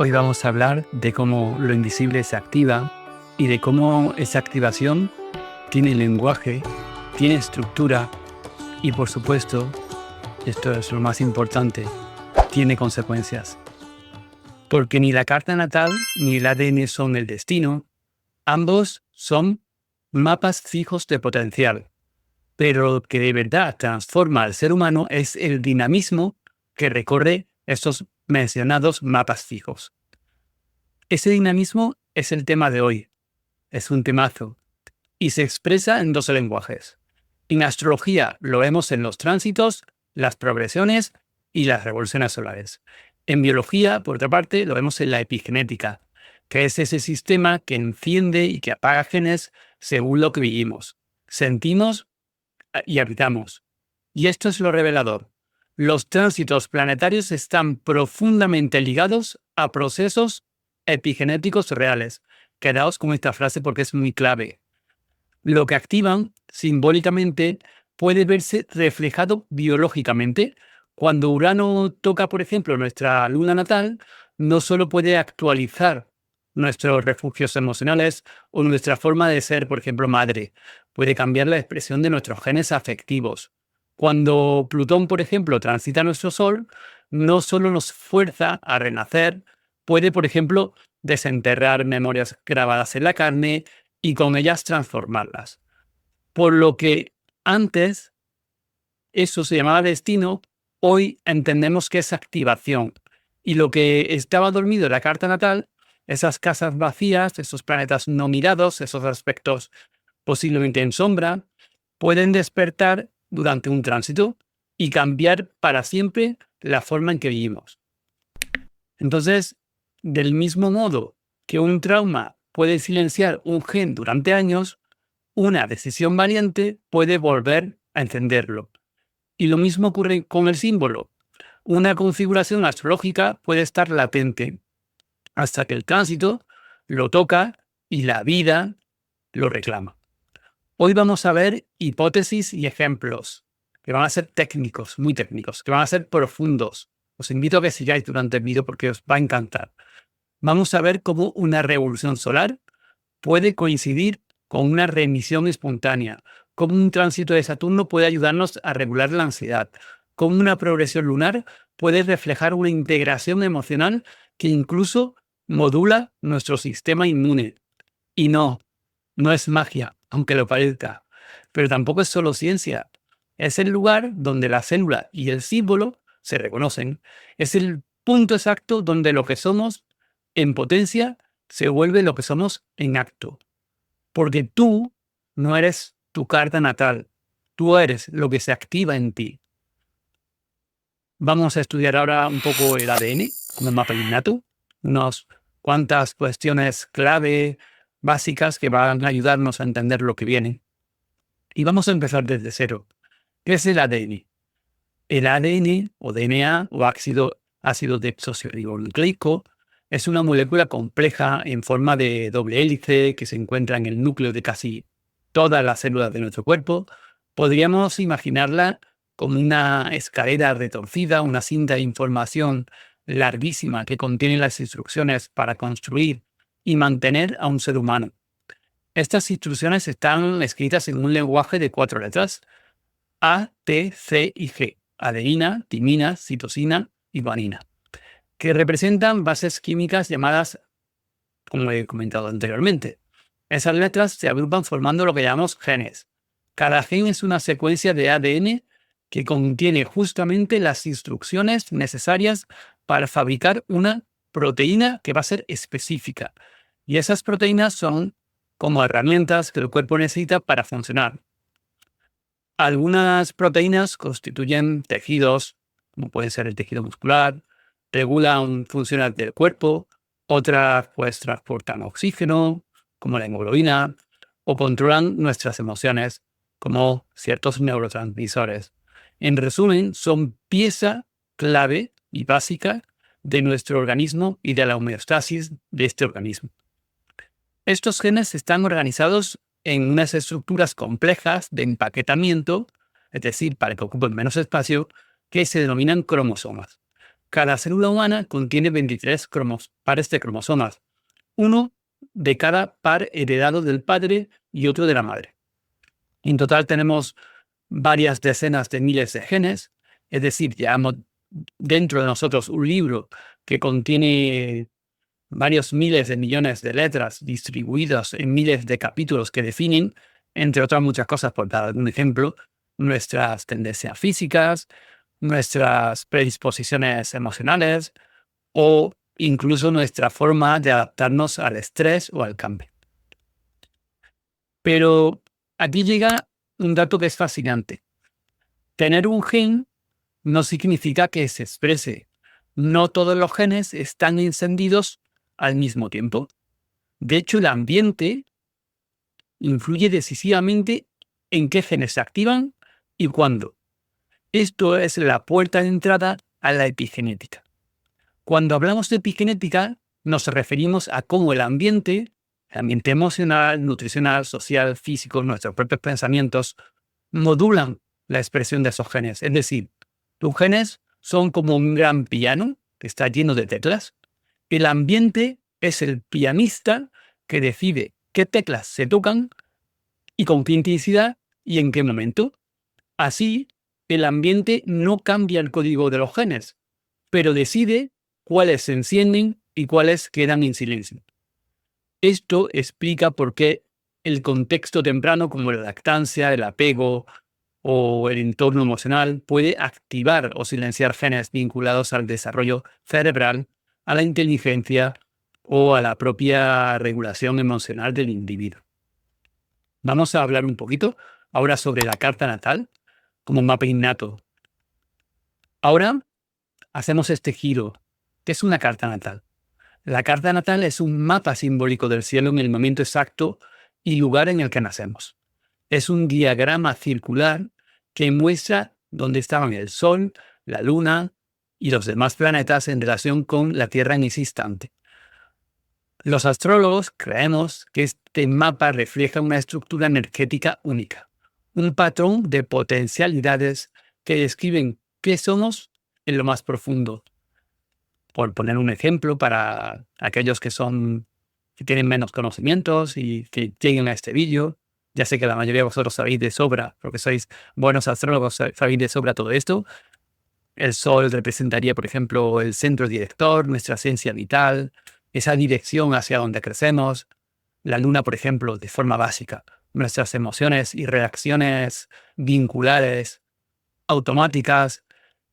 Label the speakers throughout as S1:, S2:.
S1: Hoy vamos a hablar de cómo lo invisible se activa y de cómo esa activación tiene lenguaje, tiene estructura y, por supuesto, esto es lo más importante, tiene consecuencias. Porque ni la carta natal ni el ADN son el destino, ambos son mapas fijos de potencial. Pero lo que de verdad transforma al ser humano es el dinamismo que recorre estos mencionados mapas fijos. Ese dinamismo es el tema de hoy. Es un temazo. Y se expresa en dos lenguajes. En astrología lo vemos en los tránsitos, las progresiones y las revoluciones solares. En biología, por otra parte, lo vemos en la epigenética, que es ese sistema que enciende y que apaga genes según lo que vivimos, sentimos y habitamos. Y esto es lo revelador. Los tránsitos planetarios están profundamente ligados a procesos epigenéticos reales. Quedaos con esta frase porque es muy clave. Lo que activan simbólicamente puede verse reflejado biológicamente. Cuando Urano toca, por ejemplo, nuestra luna natal, no solo puede actualizar nuestros refugios emocionales o nuestra forma de ser, por ejemplo, madre, puede cambiar la expresión de nuestros genes afectivos. Cuando Plutón, por ejemplo, transita nuestro Sol, no solo nos fuerza a renacer, puede, por ejemplo, desenterrar memorias grabadas en la carne y con ellas transformarlas. Por lo que antes eso se llamaba destino, hoy entendemos que es activación. Y lo que estaba dormido en la carta natal, esas casas vacías, esos planetas no mirados, esos aspectos posiblemente en sombra, pueden despertar durante un tránsito y cambiar para siempre la forma en que vivimos. Entonces, del mismo modo que un trauma puede silenciar un gen durante años, una decisión valiente puede volver a encenderlo. Y lo mismo ocurre con el símbolo. Una configuración astrológica puede estar latente hasta que el tránsito lo toca y la vida lo reclama. Hoy vamos a ver hipótesis y ejemplos que van a ser técnicos, muy técnicos, que van a ser profundos. Os invito a que sigáis durante el vídeo porque os va a encantar. Vamos a ver cómo una revolución solar puede coincidir con una remisión espontánea, cómo un tránsito de Saturno puede ayudarnos a regular la ansiedad, cómo una progresión lunar puede reflejar una integración emocional que incluso modula nuestro sistema inmune. Y no es magia, aunque lo parezca, pero tampoco es solo ciencia. Es el lugar donde la célula y el símbolo se reconocen. Es el punto exacto donde lo que somos en potencia se vuelve lo que somos en acto. Porque tú no eres tu carta natal, tú eres lo que se activa en ti. Vamos a estudiar ahora un poco el ADN, el mapa innato, unas cuantas cuestiones clave, básicas que van a ayudarnos a entender lo que viene. Y vamos a empezar desde cero. ¿Qué es el ADN? El ADN o DNA o ácido desoxirribonucleico es una molécula compleja en forma de doble hélice que se encuentra en el núcleo de casi todas las células de nuestro cuerpo. Podríamos imaginarla como una escalera retorcida, una cinta de información larguísima que contiene las instrucciones para construir y mantener a un ser humano. Estas instrucciones están escritas en un lenguaje de 4 letras: A, T, C y G. Adenina, timina, citosina y guanina, que representan bases químicas llamadas, como he comentado anteriormente. Esas letras se agrupan formando lo que llamamos genes. Cada gen es una secuencia de ADN que contiene justamente las instrucciones necesarias para fabricar una proteína que va a ser específica. Y esas proteínas son como herramientas que el cuerpo necesita para funcionar. Algunas proteínas constituyen tejidos, como puede ser el tejido muscular, regulan funciones del cuerpo, otras pues transportan oxígeno, como la hemoglobina, o controlan nuestras emociones, como ciertos neurotransmisores. En resumen, son pieza clave y básica de nuestro organismo y de la homeostasis de este organismo. Estos genes están organizados en unas estructuras complejas de empaquetamiento, es decir, para que ocupen menos espacio, que se denominan cromosomas. Cada célula humana contiene 23 pares de cromosomas, uno de cada par heredado del padre y otro de la madre. En total tenemos varias decenas de miles de genes, es decir, llevamos dentro de nosotros un libro que contiene varios miles de millones de letras distribuidas en miles de capítulos que definen, entre otras muchas cosas, por dar un ejemplo, nuestras tendencias físicas, nuestras predisposiciones emocionales o incluso nuestra forma de adaptarnos al estrés o al cambio. Pero aquí llega un dato que es fascinante. Tener un gen no significa que se exprese. No todos los genes están encendidos al mismo tiempo. De hecho, el ambiente influye decisivamente en qué genes se activan y cuándo. Esto es la puerta de entrada a la epigenética. Cuando hablamos de epigenética, nos referimos a cómo el ambiente emocional, nutricional, social, físico, nuestros propios pensamientos, modulan la expresión de esos genes. Es decir, tus genes son como un gran piano que está lleno de teclas. El ambiente es el pianista que decide qué teclas se tocan y con qué intensidad y en qué momento. Así, el ambiente no cambia el código de los genes, pero decide cuáles se encienden y cuáles quedan en silencio. Esto explica por qué el contexto temprano, como la lactancia, el apego o el entorno emocional, puede activar o silenciar genes vinculados al desarrollo cerebral, a la inteligencia o a la propia regulación emocional del individuo. Vamos a hablar un poquito ahora sobre la carta natal como un mapa innato. Ahora hacemos este giro. ¿Qué es una carta natal? La carta natal es un mapa simbólico del cielo en el momento exacto y lugar en el que nacemos. Es un diagrama circular que muestra dónde estaban el Sol, la Luna y los demás planetas en relación con la Tierra en ese instante. Los astrólogos creemos que este mapa refleja una estructura energética única, un patrón de potencialidades que describen qué somos en lo más profundo. Por poner un ejemplo para aquellos que tienen menos conocimientos y que lleguen a este vídeo, ya sé que la mayoría de vosotros sabéis de sobra, porque sois buenos astrólogos, sabéis de sobra todo esto. El Sol representaría, por ejemplo, el centro director, nuestra esencia vital, esa dirección hacia donde crecemos. La Luna, por ejemplo, de forma básica, nuestras emociones y reacciones vinculares, automáticas.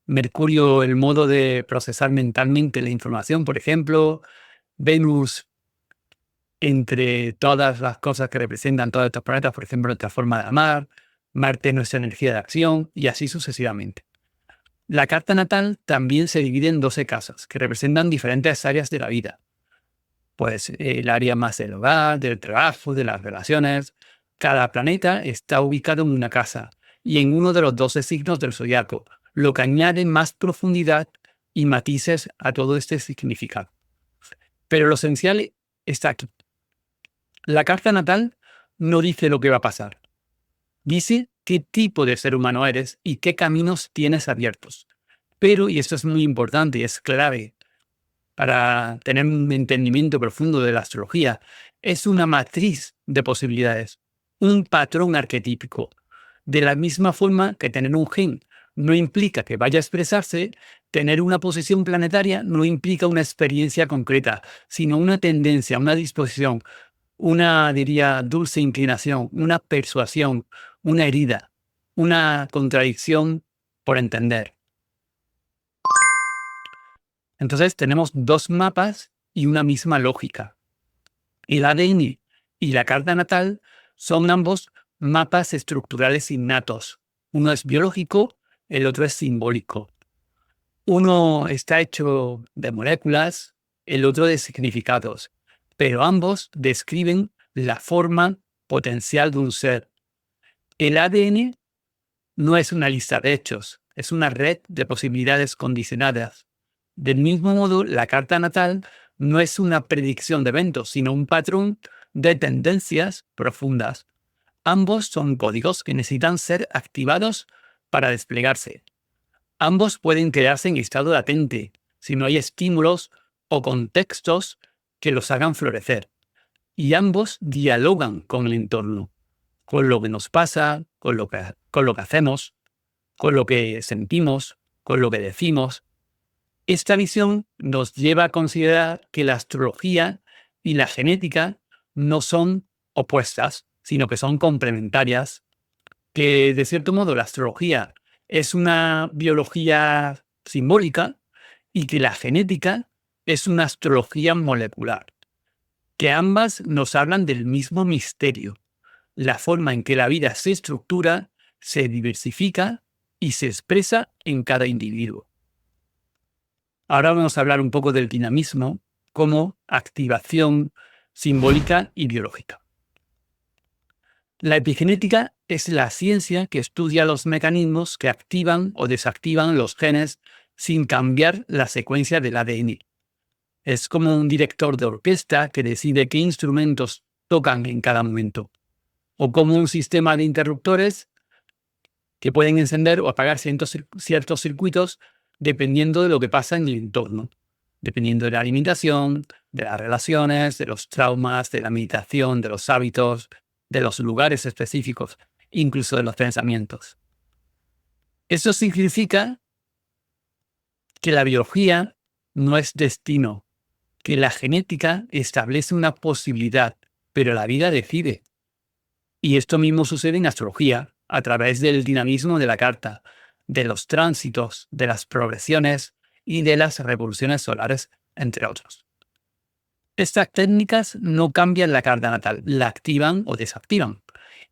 S1: Mercurio, el modo de procesar mentalmente la información, por ejemplo. Venus, entre todas las cosas que representan todos estos planetas, por ejemplo, nuestra forma de amar. Marte, nuestra energía de acción, y así sucesivamente. La carta natal también se divide en 12 casas, que representan diferentes áreas de la vida. Pues el área más del hogar, del trabajo, de las relaciones. Cada planeta está ubicado en una casa y en uno de los 12 signos del zodiaco, lo que añade más profundidad y matices a todo este significado. Pero lo esencial está aquí. La carta natal no dice lo que va a pasar. Dice qué tipo de ser humano eres y qué caminos tienes abiertos. Pero, y esto es muy importante y es clave para tener un entendimiento profundo de la astrología, es una matriz de posibilidades, un patrón arquetípico. De la misma forma que tener un gen no implica que vaya a expresarse, tener una posición planetaria no implica una experiencia concreta, sino una tendencia, una disposición, una, diría, dulce inclinación, una persuasión, una herida, una contradicción por entender. Entonces tenemos dos mapas y una misma lógica. El ADN y la carta natal son ambos mapas estructurales innatos. Uno es biológico, el otro es simbólico. Uno está hecho de moléculas, el otro de significados, pero ambos describen la forma potencial de un ser. El ADN no es una lista de hechos, es una red de posibilidades condicionadas. Del mismo modo, la carta natal no es una predicción de eventos, sino un patrón de tendencias profundas. Ambos son códigos que necesitan ser activados para desplegarse. Ambos pueden quedarse en estado latente, si no hay estímulos o contextos que los hagan florecer. Y ambos dialogan con el entorno, con lo que nos pasa, con lo que hacemos, con lo que sentimos, con lo que decimos. Esta visión nos lleva a considerar que la astrología y la genética no son opuestas, sino que son complementarias, que de cierto modo la astrología es una biología simbólica y que la genética es una astrología molecular, que ambas nos hablan del mismo misterio, la forma en que la vida se estructura, se diversifica y se expresa en cada individuo. Ahora vamos a hablar un poco del dinamismo como activación simbólica y biológica. La epigenética es la ciencia que estudia los mecanismos que activan o desactivan los genes sin cambiar la secuencia del ADN. Es como un director de orquesta que decide qué instrumentos tocan en cada momento, o como un sistema de interruptores que pueden encender o apagar ciertos circuitos dependiendo de lo que pasa en el entorno, dependiendo de la alimentación, de las relaciones, de los traumas, de la meditación, de los hábitos, de los lugares específicos, incluso de los pensamientos. Eso significa que la biología no es destino, que la genética establece una posibilidad, pero la vida decide. Y esto mismo sucede en astrología, a través del dinamismo de la carta, de los tránsitos, de las progresiones y de las revoluciones solares, entre otros. Estas técnicas no cambian la carta natal, la activan o desactivan.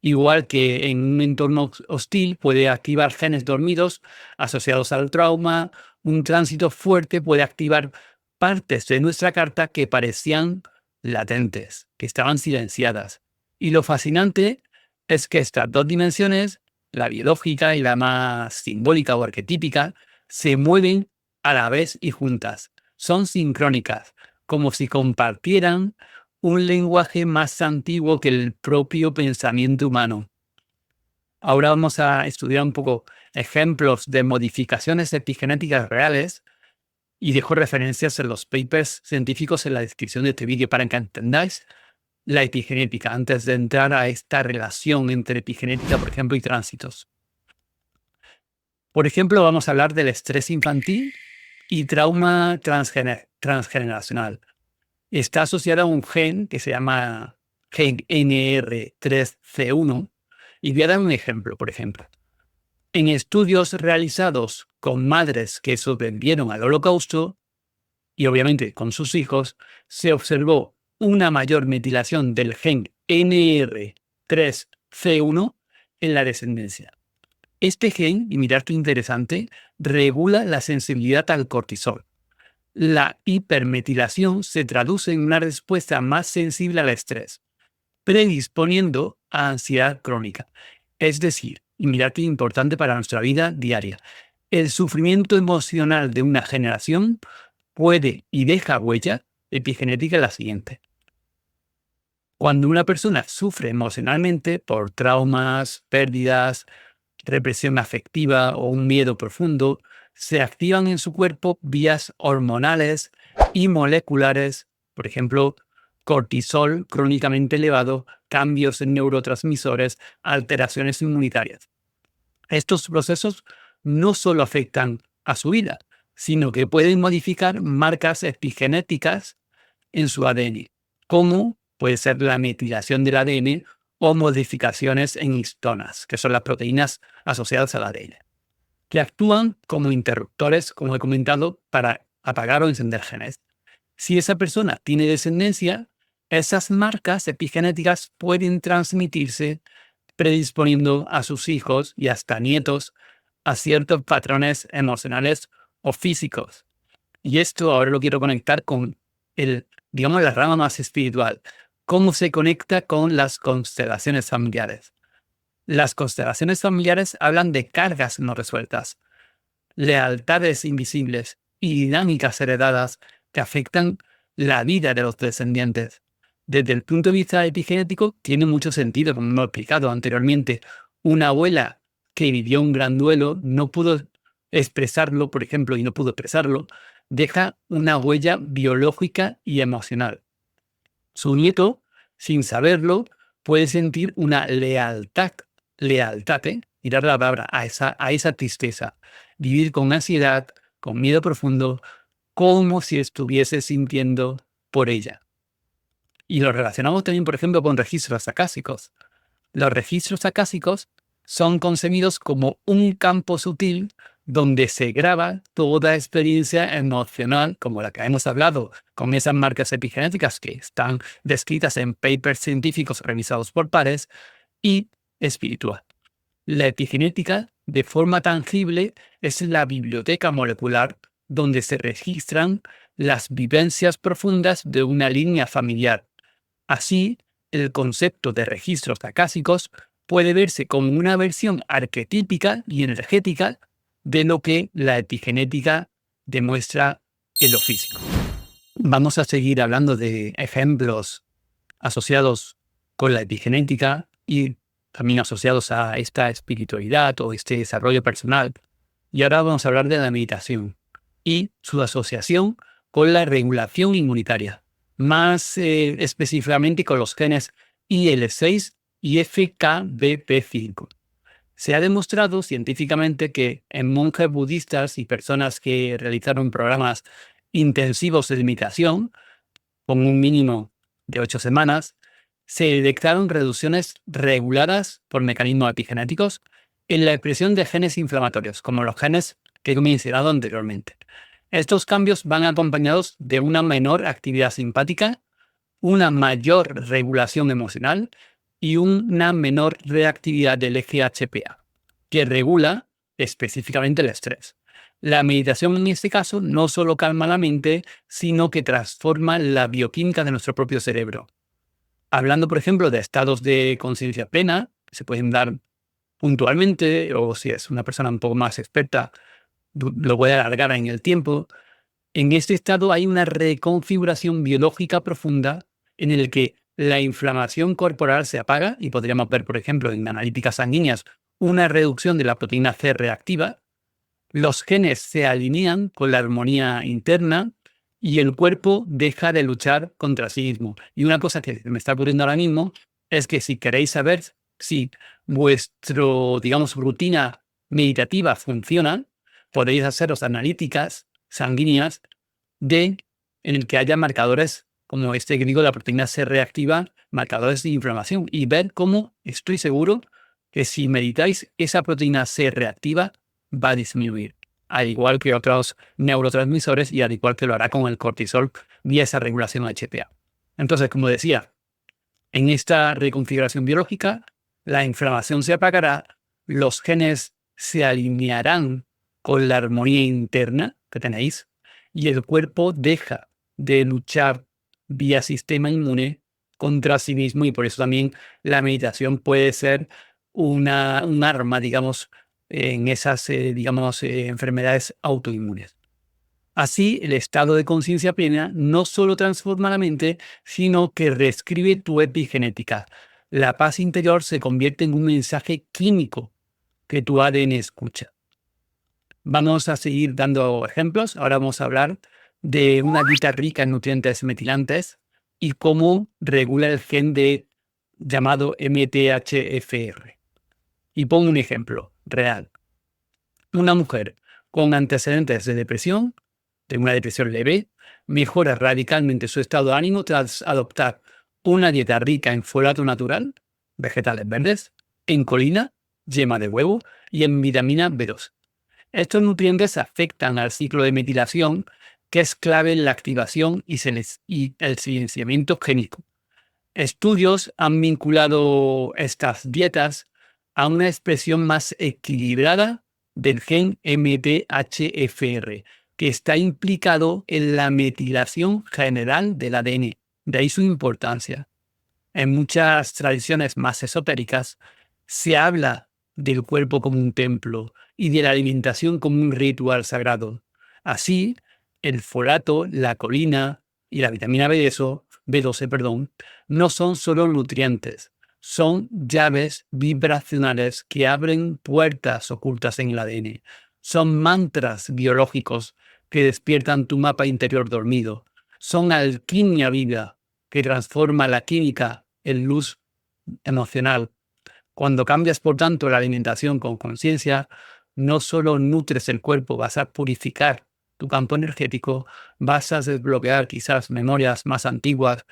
S1: Igual que en un entorno hostil puede activar genes dormidos asociados al trauma, un tránsito fuerte puede activar partes de nuestra carta que parecían latentes, que estaban silenciadas. Y lo fascinante es que estas dos dimensiones, la biológica y la más simbólica o arquetípica, se mueven a la vez y juntas. Son sincrónicas, como si compartieran un lenguaje más antiguo que el propio pensamiento humano. Ahora vamos a estudiar un poco ejemplos de modificaciones epigenéticas reales y dejo referencias en los papers científicos en la descripción de este vídeo para que entendáis la epigenética antes de entrar a esta relación entre epigenética, por ejemplo, y tránsitos. Por ejemplo, vamos a hablar del estrés infantil y trauma transgeneracional. Está asociada a un gen que se llama gen NR3C1 y voy a dar un ejemplo, por ejemplo. En estudios realizados con madres que sobrevivieron al Holocausto y obviamente con sus hijos, se observó una mayor metilación del gen NR3C1 en la descendencia. Este gen, y mirad esto interesante, regula la sensibilidad al cortisol. La hipermetilación se traduce en una respuesta más sensible al estrés, predisponiendo a ansiedad crónica. Es decir, y mirad qué importante para nuestra vida diaria, el sufrimiento emocional de una generación puede y deja huella epigenética la siguiente. Cuando una persona sufre emocionalmente por traumas, pérdidas, represión afectiva o un miedo profundo, se activan en su cuerpo vías hormonales y moleculares, por ejemplo, cortisol crónicamente elevado, cambios en neurotransmisores, alteraciones inmunitarias. Estos procesos no solo afectan a su vida, sino que pueden modificar marcas epigenéticas en su ADN, como puede ser la metilación del ADN o modificaciones en histonas, que son las proteínas asociadas al ADN, que actúan como interruptores, como he comentado, para apagar o encender genes. Si esa persona tiene descendencia, esas marcas epigenéticas pueden transmitirse predisponiendo a sus hijos y hasta nietos a ciertos patrones emocionales o físicos. Y esto ahora lo quiero conectar con la rama más espiritual. ¿Cómo se conecta con las constelaciones familiares? Las constelaciones familiares hablan de cargas no resueltas, lealtades invisibles y dinámicas heredadas que afectan la vida de los descendientes. Desde el punto de vista epigenético, tiene mucho sentido, como hemos explicado anteriormente. Una abuela que vivió un gran duelo no pudo expresarlo, por ejemplo, y no pudo expresarlo, deja una huella biológica y emocional. Su nieto, sin saberlo, puede sentir una lealtad, mirar la palabra, a esa tristeza. Vivir con ansiedad, con miedo profundo, como si estuviese sintiendo por ella. Y lo relacionamos también, por ejemplo, con registros acásicos. Los registros acásicos son concebidos como un campo sutil donde se graba toda experiencia emocional, como la que hemos hablado, con esas marcas epigenéticas que están descritas en papers científicos revisados por pares, y espiritual. La epigenética, de forma tangible, es la biblioteca molecular donde se registran las vivencias profundas de una línea familiar. Así, el concepto de registros acásicos puede verse como una versión arquetípica y energética de lo que la epigenética demuestra en lo físico. Vamos a seguir hablando de ejemplos asociados con la epigenética y también asociados a esta espiritualidad o este desarrollo personal. Y ahora vamos a hablar de la meditación y su asociación con la regulación inmunitaria, más específicamente con los genes IL6 y FKBP5. Se ha demostrado científicamente que en monjes budistas y personas que realizaron programas intensivos de meditación, con un mínimo de 8 semanas, se detectaron reducciones reguladas por mecanismos epigenéticos en la expresión de genes inflamatorios, como los genes que he mencionado anteriormente. Estos cambios van acompañados de una menor actividad simpática, una mayor regulación emocional y una menor reactividad del eje HPA, que regula específicamente el estrés. La meditación en este caso no solo calma la mente, sino que transforma la bioquímica de nuestro propio cerebro. Hablando, por ejemplo, de estados de conciencia plena, se pueden dar puntualmente, o si es una persona un poco más experta, lo puede alargar en el tiempo. En este estado hay una reconfiguración biológica profunda en el que la inflamación corporal se apaga y podríamos ver, por ejemplo, en analíticas sanguíneas una reducción de la proteína C reactiva. Los genes se alinean con la armonía interna y el cuerpo deja de luchar contra sí mismo. Y una cosa que me está ocurriendo ahora mismo es que si queréis saber si vuestro, rutina meditativa funciona, podéis haceros analíticas sanguíneas en el que haya marcadores como este que digo, la proteína C reactiva, marcadores de inflamación, y ver cómo estoy seguro que si meditáis, esa proteína C reactiva va a disminuir, al igual que otros neurotransmisores y al igual que lo hará con el cortisol vía esa regulación HPA. Entonces, como decía, en esta reconfiguración biológica, la inflamación se apagará, los genes se alinearán con la armonía interna que tenéis y el cuerpo deja de luchar vía sistema inmune contra sí mismo, y por eso también la meditación puede ser un arma, en esas, enfermedades autoinmunes. Así, el estado de conciencia plena no solo transforma la mente, sino que reescribe tu epigenética. La paz interior se convierte en un mensaje químico que tu ADN escucha. Vamos a seguir dando ejemplos. Ahora vamos a hablar de una dieta rica en nutrientes metilantes y cómo regula el gen llamado MTHFR. Y pongo un ejemplo real. Una mujer con antecedentes de depresión, de una depresión leve, mejora radicalmente su estado de ánimo tras adoptar una dieta rica en folato natural, vegetales verdes, en colina, yema de huevo y en vitamina B2. Estos nutrientes afectan al ciclo de metilación, que es clave en la activación y el silenciamiento génico. Estudios han vinculado estas dietas a una expresión más equilibrada del gen MTHFR, que está implicado en la metilación general del ADN. De ahí su importancia. En muchas tradiciones más esotéricas se habla del cuerpo como un templo y de la alimentación como un ritual sagrado. Así, el folato, la colina y la vitamina B12, no son solo nutrientes, son llaves vibracionales que abren puertas ocultas en el ADN. Son mantras biológicos que despiertan tu mapa interior dormido. Son alquimia viva que transforma la química en luz emocional. Cuando cambias, por tanto, la alimentación con conciencia, no solo nutres el cuerpo, vas a purificar tu campo energético, vas a desbloquear quizás memorias más antiguas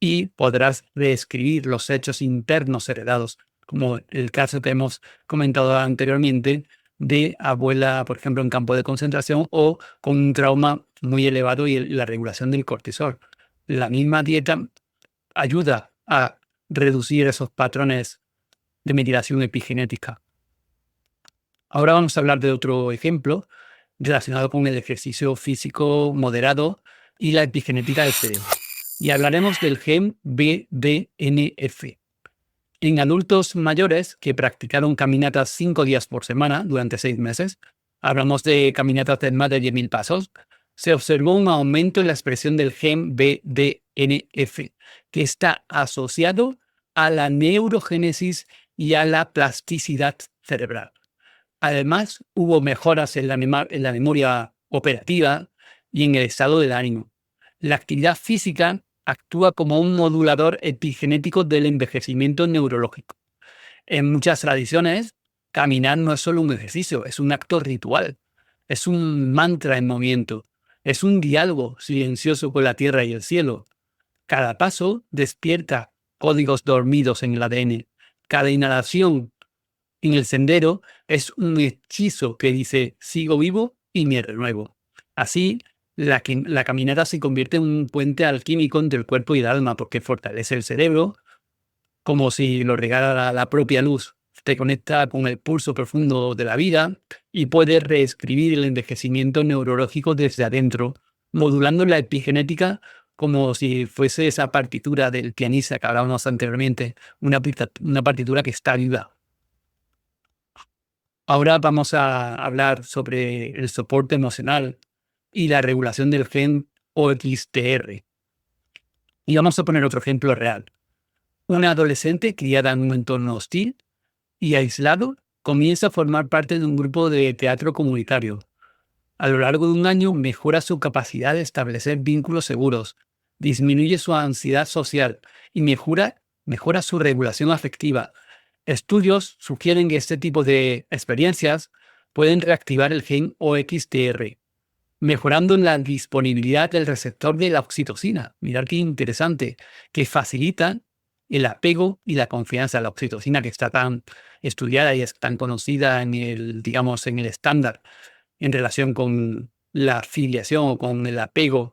S1: y podrás reescribir los hechos internos heredados, como el caso que hemos comentado anteriormente de abuela, por ejemplo, en campo de concentración o con un trauma muy elevado y la regulación del cortisol. La misma dieta ayuda a reducir esos patrones de mediación epigenética. Ahora vamos a hablar de otro ejemplo relacionado con el ejercicio físico moderado y la epigenética del cerebro. Y hablaremos del gen BDNF. En adultos mayores que practicaron caminatas 5 días por semana durante 6 meses, hablamos de caminatas de más de 10.000 pasos, se observó un aumento en la expresión del gen BDNF, que está asociado a la neurogénesis y a la plasticidad cerebral. Además, hubo mejoras en la memoria operativa y en el estado del ánimo. La actividad física actúa como un modulador epigenético del envejecimiento neurológico. En muchas tradiciones, caminar no es solo un ejercicio, es un acto ritual, es un mantra en movimiento, es un diálogo silencioso con la tierra y el cielo. Cada paso despierta códigos dormidos en el ADN. Cada inhalación en el sendero es un hechizo que dice sigo vivo y me renuevo. Así, la caminata se convierte en un puente alquímico entre el cuerpo y el alma porque fortalece el cerebro como si lo regara la propia luz. Te conecta con el pulso profundo de la vida y puede reescribir el envejecimiento neurológico desde adentro, modulando la epigenética como si fuese esa partitura del pianista que hablábamos anteriormente, una partitura que está viva. Ahora vamos a hablar sobre el soporte emocional y la regulación del gen OXTR. Y vamos a poner otro ejemplo real. Una adolescente criada en un entorno hostil y aislado comienza a formar parte de un grupo de teatro comunitario. A lo largo de un año mejora su capacidad de establecer vínculos seguros, disminuye su ansiedad social y mejora su regulación afectiva. Estudios sugieren que este tipo de experiencias pueden reactivar el gen OXTR, mejorando la disponibilidad del receptor de la oxitocina. Mirad qué interesante, que facilita el apego y la confianza. La oxitocina, que está tan estudiada y es tan conocida en en el estándar en relación con la filiación o con el apego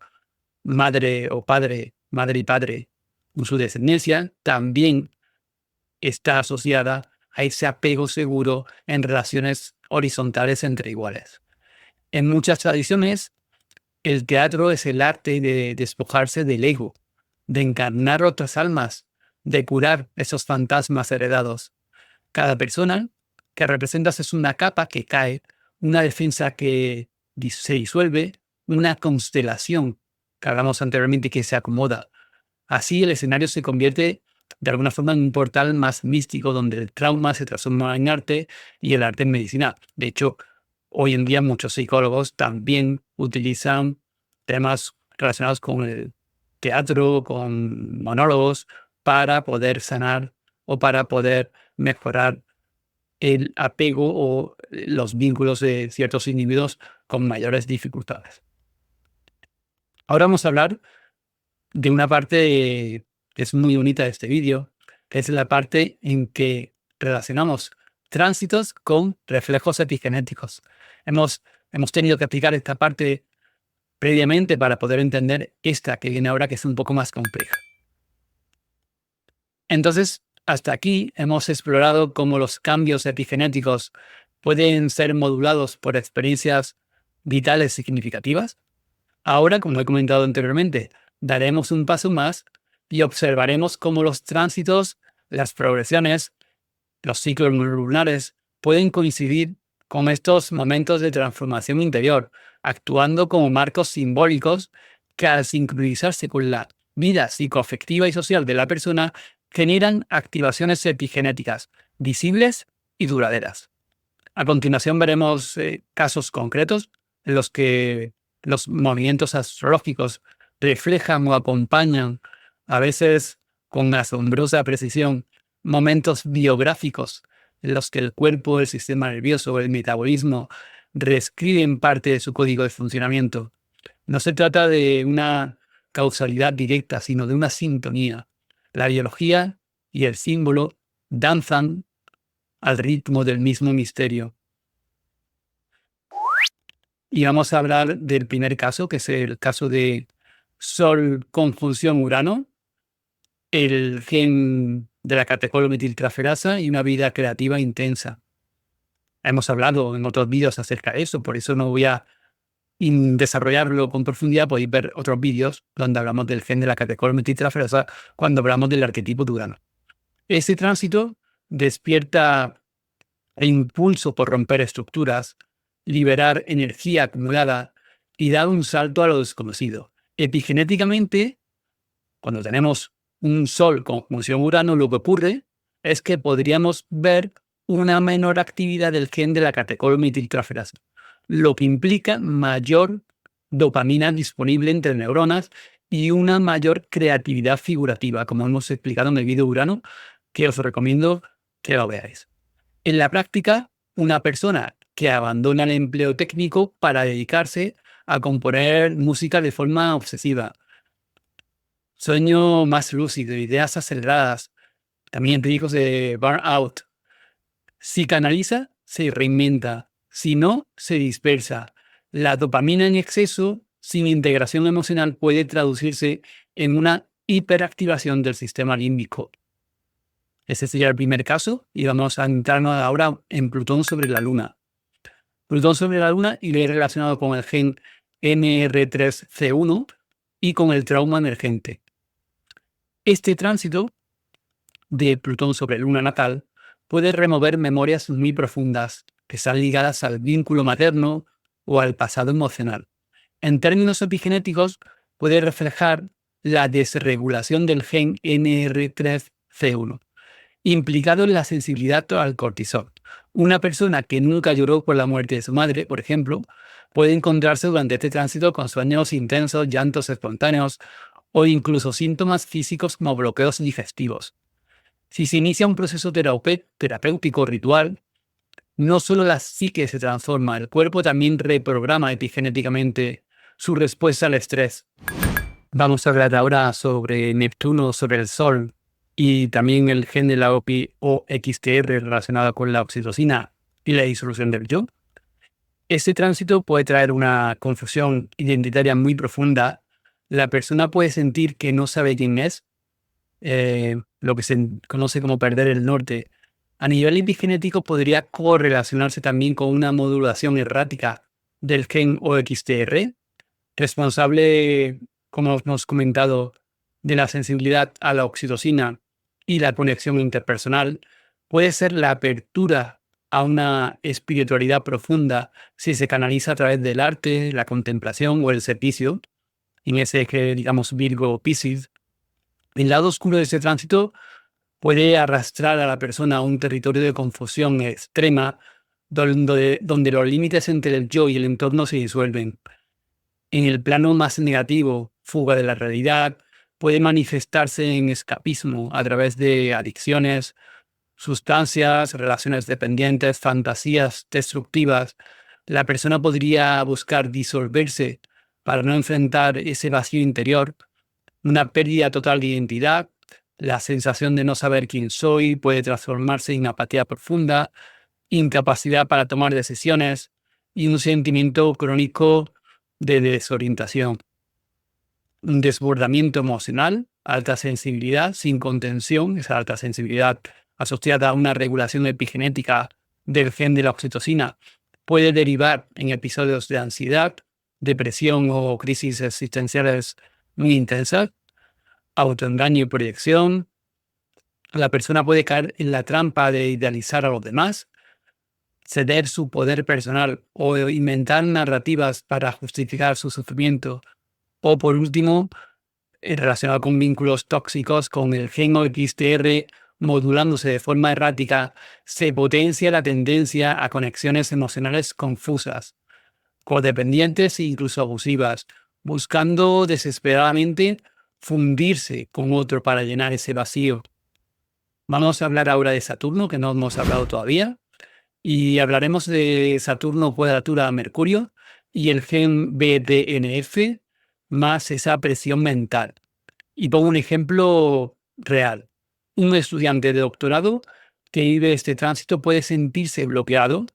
S1: madre o padre, madre y padre con su descendencia, también está asociada a ese apego seguro en relaciones horizontales entre iguales. En muchas tradiciones, el teatro es el arte de despojarse del ego, de encarnar otras almas, de curar esos fantasmas heredados. Cada persona que representas es una capa que cae, una defensa que se disuelve, una constelación que hablamos anteriormente que se acomoda. Así el escenario se convierte de alguna forma en un portal más místico donde el trauma se transforma en arte y el arte en medicina. De hecho, hoy en día muchos psicólogos también utilizan temas relacionados con el teatro, con monólogos, para poder sanar o para poder mejorar el apego o los vínculos de ciertos individuos con mayores dificultades. Ahora vamos a hablar de una parte que es muy bonita de este vídeo, que es la parte en que relacionamos tránsitos con reflejos epigenéticos. Hemos tenido que aplicar esta parte previamente para poder entender esta que viene ahora, que es un poco más compleja. Entonces, hasta aquí hemos explorado cómo los cambios epigenéticos pueden ser modulados por experiencias vitales significativas. Ahora, como he comentado anteriormente, daremos un paso más y observaremos cómo los tránsitos, las progresiones, los ciclos lunares pueden coincidir con estos momentos de transformación interior, actuando como marcos simbólicos que, al sincronizarse con la vida psicoafectiva y social de la persona, generan activaciones epigenéticas visibles y duraderas. A continuación veremos casos concretos en los que los movimientos astrológicos reflejan o acompañan, a veces con asombrosa precisión, momentos biográficos en los que el cuerpo, el sistema nervioso o el metabolismo reescriben parte de su código de funcionamiento. No se trata de una causalidad directa, sino de una sintonía. La biología y el símbolo danzan al ritmo del mismo misterio. Y vamos a hablar del primer caso, que es el caso de Sol conjunción Urano, el gen de la catecolmetiltraferasa y una vida creativa intensa. Hemos hablado en otros vídeos acerca de eso, por eso no voy a desarrollarlo con profundidad. Podéis ver otros vídeos donde hablamos del gen de la catecolmetiltraferasa cuando hablamos del arquetipo de Urano. Ese tránsito despierta el impulso por romper estructuras, liberar energía acumulada y dar un salto a lo desconocido. Epigenéticamente, cuando tenemos un Sol conjunción Urano, lo que ocurre es que podríamos ver una menor actividad del gen de la catecolmetiltraferasa, lo que implica mayor dopamina disponible entre neuronas y una mayor creatividad figurativa, como hemos explicado en el vídeo Urano, que os recomiendo que lo veáis. En la práctica, una persona que abandona el empleo técnico para dedicarse a componer música de forma obsesiva, sueño más lúcido, ideas aceleradas, también riesgos de burnout. Si canaliza, se reinventa. Si no, se dispersa. La dopamina en exceso, sin integración emocional, puede traducirse en una hiperactivación del sistema límbico. Ese sería el primer caso y vamos a entrarnos ahora en Plutón sobre la Luna. Plutón sobre la Luna y lo he relacionado con el gen NR3C1 y con el trauma emergente. Este tránsito de Plutón sobre Luna natal puede remover memorias muy profundas que están ligadas al vínculo materno o al pasado emocional. En términos epigenéticos, puede reflejar la desregulación del gen NR3C1, implicado en la sensibilidad al cortisol. Una persona que nunca lloró por la muerte de su madre, por ejemplo, puede encontrarse durante este tránsito con sueños intensos, llantos espontáneos o incluso síntomas físicos como bloqueos digestivos. Si se inicia un proceso terapéutico ritual, no solo la psique se transforma, el cuerpo también reprograma epigenéticamente su respuesta al estrés. Vamos a hablar ahora sobre Neptuno, sobre el Sol, y también el gen de la OXTR relacionado con la oxitocina y la disolución del yo. Este tránsito puede traer una confusión identitaria muy profunda. La persona puede sentir que no sabe quién es, lo que se conoce como perder el norte. A nivel epigenético podría correlacionarse también con una modulación errática del gen OXTR, responsable, como hemos comentado, de la sensibilidad a la oxitocina y la conexión interpersonal. Puede ser la apertura a una espiritualidad profunda si se canaliza a través del arte, la contemplación o el servicio, en ese que digamos Virgo o Piscis. El lado oscuro de ese tránsito puede arrastrar a la persona a un territorio de confusión extrema donde los límites entre el yo y el entorno se disuelven. En el plano más negativo, fuga de la realidad, puede manifestarse en escapismo a través de adicciones, sustancias, relaciones dependientes, fantasías destructivas. La persona podría buscar disolverse para no enfrentar ese vacío interior, una pérdida total de identidad. La sensación de no saber quién soy puede transformarse en apatía profunda, incapacidad para tomar decisiones y un sentimiento crónico de desorientación. Un desbordamiento emocional, alta sensibilidad sin contención, esa alta sensibilidad asociada a una regulación epigenética del gen de la oxitocina, puede derivar en episodios de ansiedad, depresión o crisis existenciales muy intensas. Autoengaño y proyección. La persona puede caer en la trampa de idealizar a los demás, ceder su poder personal o inventar narrativas para justificar su sufrimiento. O por último, relacionado con vínculos tóxicos, con el gen OXTR modulándose de forma errática, se potencia la tendencia a conexiones emocionales confusas. codependientes e incluso abusivas, buscando desesperadamente fundirse con otro para llenar ese vacío. Vamos a hablar ahora de Saturno, que no hemos hablado todavía, y hablaremos de Saturno cuadratura Mercurio y el gen BDNF más esa presión mental. Y pongo un ejemplo real. Un estudiante de doctorado que vive este tránsito puede sentirse bloqueado,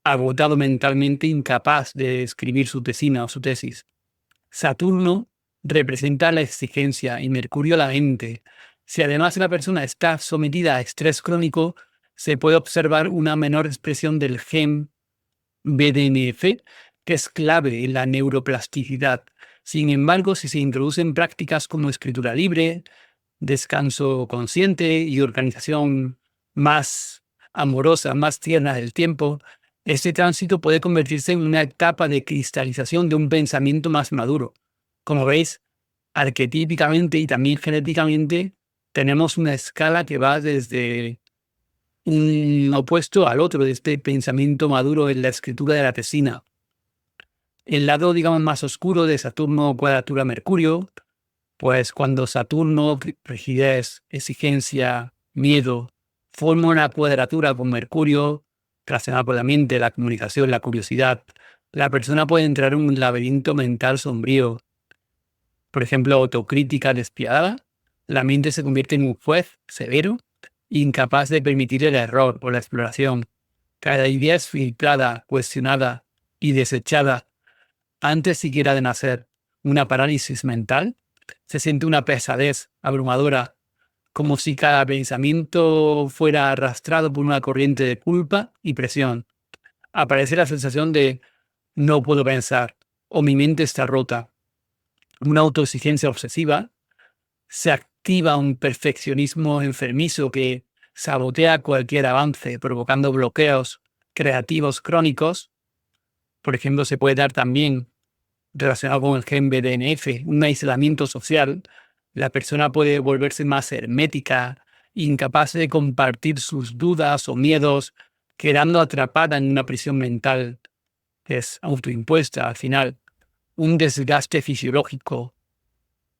S1: agotado mentalmente, incapaz de escribir su tesina o su tesis. Saturno representa la exigencia y Mercurio la mente. Si además la persona está sometida a estrés crónico, se puede observar una menor expresión del gen BDNF, que es clave en la neuroplasticidad. Sin embargo, si se introducen prácticas como escritura libre, descanso consciente y organización más amorosa, más tierna del tiempo, este tránsito puede convertirse en una etapa de cristalización de un pensamiento más maduro. Como veis, arquetípicamente y también genéticamente tenemos una escala que va desde un opuesto al otro, de este pensamiento maduro en la escritura de la tesina. El lado, digamos, más oscuro de Saturno cuadratura Mercurio, pues cuando Saturno, rigidez, exigencia, miedo, forma una cuadratura con Mercurio, relacionada con la mente, la comunicación, la curiosidad, la persona puede entrar en un laberinto mental sombrío. Por ejemplo, autocrítica despiadada, la mente se convierte en un juez severo, incapaz de permitir el error o la exploración. Cada idea es filtrada, cuestionada y desechada antes siquiera de nacer. Una parálisis mental. Se siente una pesadez abrumadora, como si cada pensamiento fuera arrastrado por una corriente de culpa y presión. Aparece la sensación de no puedo pensar o mi mente está rota. Una autoexigencia obsesiva. Se activa un perfeccionismo enfermizo que sabotea cualquier avance, provocando bloqueos creativos crónicos. Por ejemplo, se puede dar también relacionado con el gen BDNF, un aislamiento social. La persona puede volverse más hermética, incapaz de compartir sus dudas o miedos, quedando atrapada en una prisión mental que es autoimpuesta al final. Un desgaste fisiológico.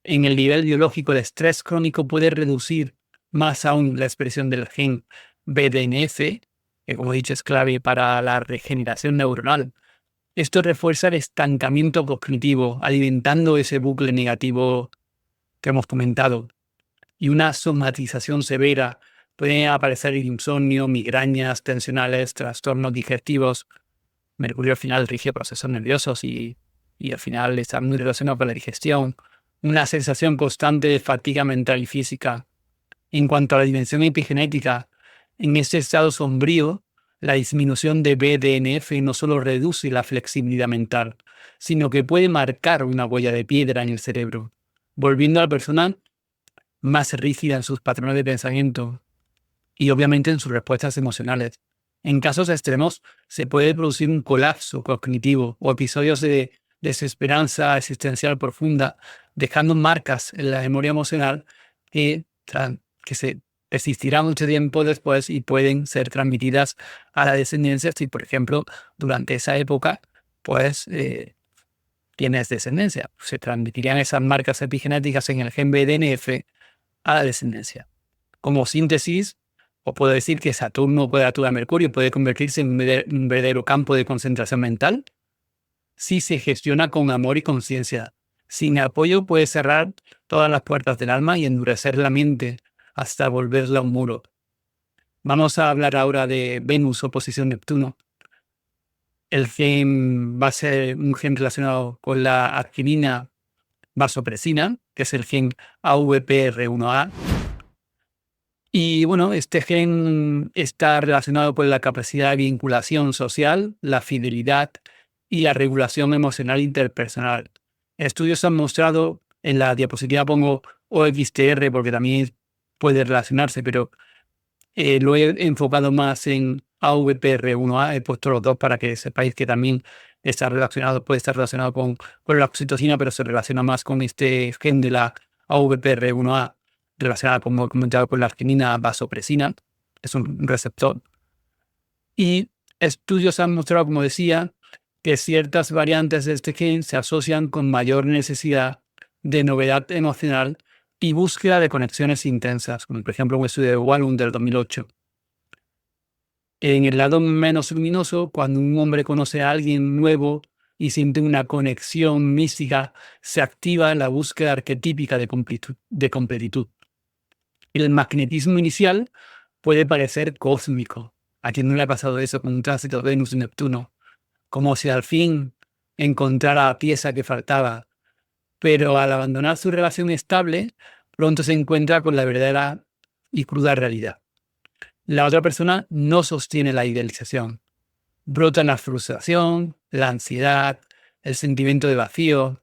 S1: En el nivel biológico, el estrés crónico puede reducir más aún la expresión del gen BDNF, que como he dicho es clave para la regeneración neuronal. Esto refuerza el estancamiento cognitivo, alimentando ese bucle negativo que hemos comentado. Y una somatización severa. Puede aparecer insomnio, migrañas tensionales, trastornos digestivos. Mercurio al final rige procesos nerviosos y al final está muy relacionado con la digestión. Una sensación constante de fatiga mental y física. En cuanto a la dimensión epigenética, en este estado sombrío, la disminución de BDNF no solo reduce la flexibilidad mental, sino que puede marcar una huella de piedra en el cerebro, volviendo a la persona más rígida en sus patrones de pensamiento y obviamente en sus respuestas emocionales. En casos extremos se puede producir un colapso cognitivo o episodios de desesperanza existencial profunda, dejando marcas en la memoria emocional que se persistirán mucho tiempo después y pueden ser transmitidas a la descendencia si, por ejemplo, durante esa época, pues tienes descendencia. Se transmitirían esas marcas epigenéticas en el gen BDNF a la descendencia. Como síntesis, os puedo decir que Saturno cuadratura Mercurio puede convertirse en un verdadero campo de concentración mental si se gestiona con amor y conciencia. Sin apoyo puede cerrar todas las puertas del alma y endurecer la mente hasta volverla un muro. Vamos a hablar ahora de Venus oposición Neptuno. El gen va a ser un gen relacionado con la arginina vasopresina, que es el gen AVPR1A. Y bueno, este gen está relacionado con la capacidad de vinculación social, la fidelidad y la regulación emocional interpersonal. Estudios han mostrado, en la diapositiva pongo OXTR porque también puede relacionarse, pero lo he enfocado más en AVPR1A, he puesto los dos para que sepáis que también está relacionado, puede estar relacionado con la oxitocina, pero se relaciona más con este gen de la AVPR1A relacionada, como he comentado, con la arginina vasopresina, es un receptor. Y estudios han mostrado, como decía, que ciertas variantes de este gen se asocian con mayor necesidad de novedad emocional y búsqueda de conexiones intensas, como por ejemplo un estudio de Wallum del 2008. En el lado menos luminoso, cuando un hombre conoce a alguien nuevo y siente una conexión mística, se activa la búsqueda arquetípica de completitud. El magnetismo inicial puede parecer cósmico. ¿A quién no le ha pasado eso con un tránsito de Venus y Neptuno? Como si al fin encontrara la pieza que faltaba. Pero al abandonar su relación estable, pronto se encuentra con la verdadera y cruda realidad. La otra persona no sostiene la idealización. Brotan la frustración, la ansiedad, el sentimiento de vacío.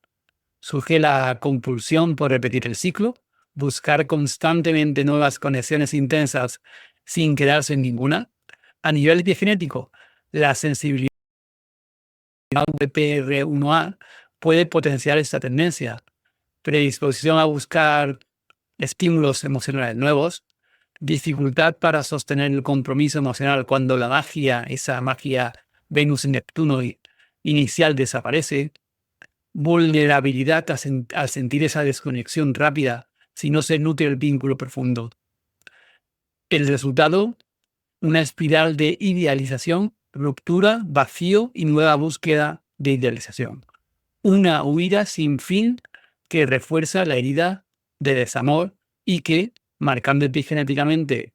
S1: Surge la compulsión por repetir el ciclo, buscar constantemente nuevas conexiones intensas sin quedarse en ninguna. A nivel epigenético, la sensibilidad VPR1A puede potenciar esta tendencia. Predisposición a buscar estímulos emocionales nuevos, dificultad para sostener el compromiso emocional cuando la magia, esa magia Venus y Neptuno inicial desaparece, vulnerabilidad al sentir esa desconexión rápida si no se nutre el vínculo profundo. El resultado, una espiral de idealización, ruptura, vacío y nueva búsqueda de idealización. Una huida sin fin que refuerza la herida de desamor y que, marcando epigenéticamente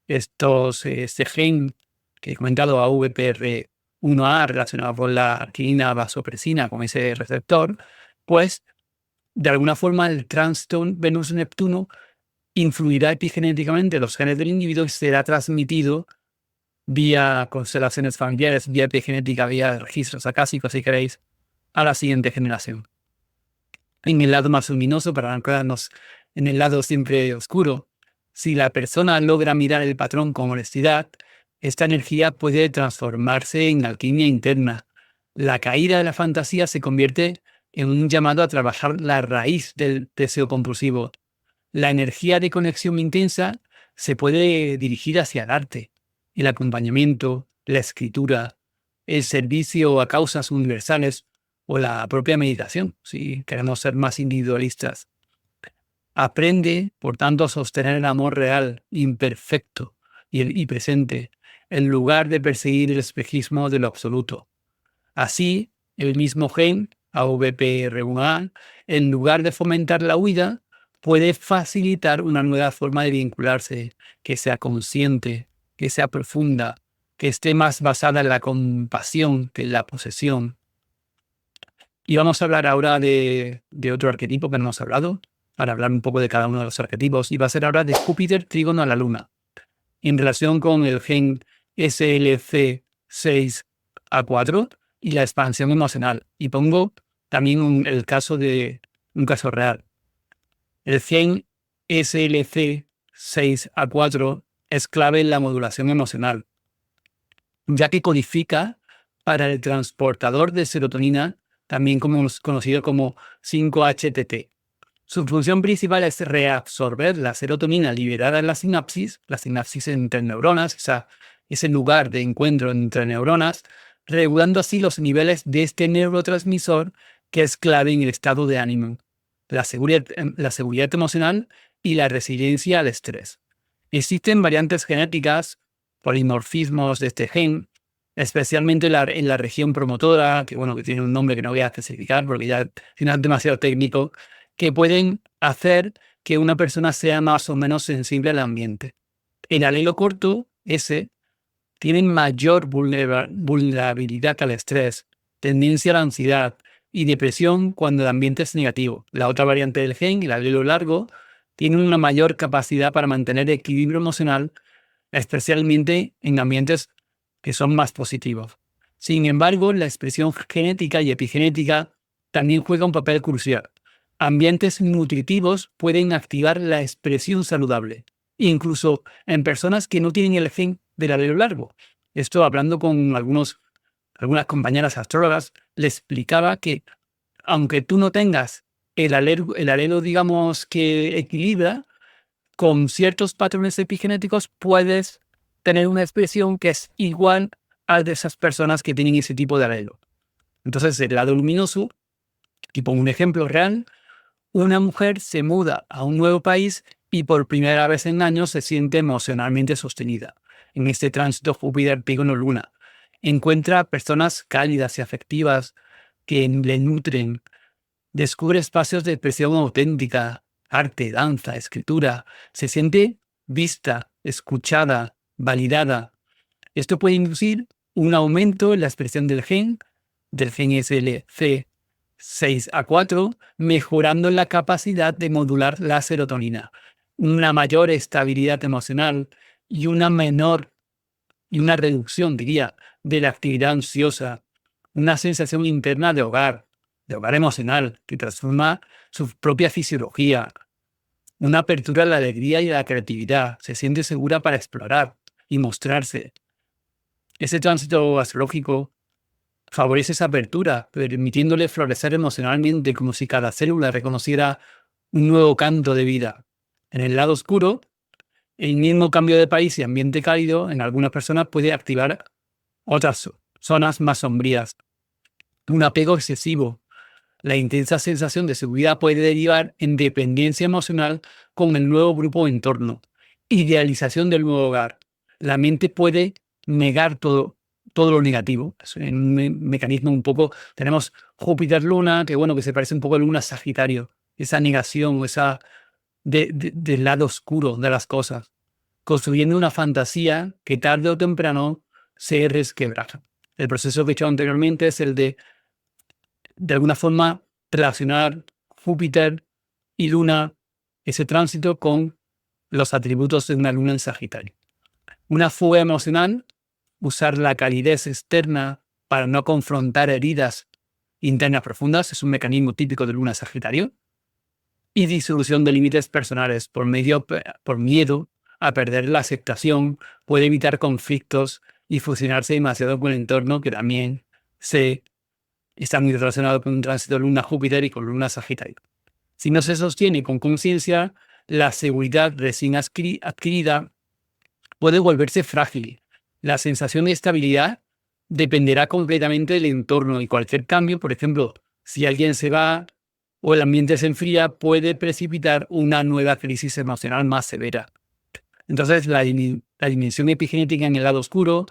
S1: este gen que he comentado, AVPR1A, relacionado con la arginina vasopresina, con ese receptor, pues de alguna forma el tránsito Venus-Neptuno influirá epigenéticamente en los genes del individuo y será transmitido vía constelaciones familiares, vía epigenética, vía registros acásicos, si queréis, a la siguiente generación. En el lado más luminoso, para no quedarnos en el lado siempre oscuro, si la persona logra mirar el patrón con honestidad, esta energía puede transformarse en alquimia interna. La caída de la fantasía se convierte en un llamado a trabajar la raíz del deseo compulsivo. La energía de conexión intensa se puede dirigir hacia el arte, el acompañamiento, la escritura, el servicio a causas universales o la propia meditación, si queremos ser más individualistas. Aprende, por tanto, a sostener el amor real, imperfecto y presente, en lugar de perseguir el espejismo de lo absoluto. Así, el mismo gen, AVPR1A, en lugar de fomentar la huida, puede facilitar una nueva forma de vincularse, que sea consciente, que sea profunda, que esté más basada en la compasión que en la posesión. Y vamos a hablar ahora de otro arquetipo que no hemos hablado, para hablar un poco de cada uno de los arquetipos, y va a ser ahora de Júpiter trígono a la Luna, en relación con el gen SLC6A4 y la expansión emocional. Y pongo también el caso de un caso real. El gen SLC6A4 es clave en la modulación emocional, ya que codifica para el transportador de serotonina, también conocido como 5-HTT. Su función principal es reabsorber la serotonina liberada en la sinapsis entre neuronas, ese lugar de encuentro entre neuronas, regulando así los niveles de este neurotransmisor que es clave en el estado de ánimo, la seguridad emocional y la resiliencia al estrés. Existen variantes genéticas, polimorfismos de este gen, especialmente en la región promotora, que tiene un nombre que no voy a especificar porque ya es demasiado técnico, que pueden hacer que una persona sea más o menos sensible al ambiente. El alelo corto, ese, tiene mayor vulnerabilidad al estrés, tendencia a la ansiedad y depresión cuando el ambiente es negativo. La otra variante del gen, el alelo largo, tiene una mayor capacidad para mantener equilibrio emocional, especialmente en ambientes que son más positivos. Sin embargo, la expresión genética y epigenética también juega un papel crucial. Ambientes nutritivos pueden activar la expresión saludable, incluso en personas que no tienen el gen del alelo largo. Esto, hablando con algunas compañeras astrólogas, les explicaba que aunque tú no tengas el alelo, digamos, que equilibra, con ciertos patrones epigenéticos puedes tener una expresión que es igual a de esas personas que tienen ese tipo de alelo. Entonces, el lado luminoso, y pongo un ejemplo real, una mujer se muda a un nuevo país y por primera vez en años se siente emocionalmente sostenida. En este tránsito Júpiter-Trígono-Luna, encuentra personas cálidas y afectivas que le nutren, descubre espacios de expresión auténtica, arte, danza, escritura, se siente vista, escuchada, validada. Esto puede inducir un aumento en la expresión del gen SLC6A4, mejorando la capacidad de modular la serotonina, una mayor estabilidad emocional y una reducción, diría, de la actividad ansiosa, una sensación interna de hogar emocional, que transforma su propia fisiología, una apertura a la alegría y a la creatividad, se siente segura para explorar y mostrarse. Ese tránsito astrológico favorece esa apertura, permitiéndole florecer emocionalmente como si cada célula reconociera un nuevo canto de vida. En el lado oscuro, el mismo cambio de país y ambiente cálido en algunas personas puede activar otras zonas más sombrías. Un apego excesivo. La intensa sensación de seguridad puede derivar en dependencia emocional con el nuevo grupo o entorno. Idealización del nuevo hogar. La mente puede negar todo lo negativo. Es un mecanismo un poco... Tenemos Júpiter-Luna, que se parece un poco a Luna-Sagitario. Esa negación, esa del lado oscuro de las cosas. Construyendo una fantasía que tarde o temprano se resquebraja. El proceso que he hecho anteriormente es el de alguna forma, relacionar Júpiter y Luna, ese tránsito, con los atributos de una Luna en Sagitario. Una fuga emocional, usar la calidez externa para no confrontar heridas internas profundas, es un mecanismo típico de Luna en Sagitario. Y disolución de límites personales por miedo a perder la aceptación, puede evitar conflictos y fusionarse demasiado con el entorno, que también está muy relacionado con un tránsito Luna-Júpiter y con Luna-Sagitario. Si no se sostiene con conciencia, la seguridad recién adquirida puede volverse frágil. La sensación de estabilidad dependerá completamente del entorno y cualquier cambio, por ejemplo, si alguien se va o el ambiente se enfría, puede precipitar una nueva crisis emocional más severa. Entonces, la dimensión epigenética en el lado oscuro,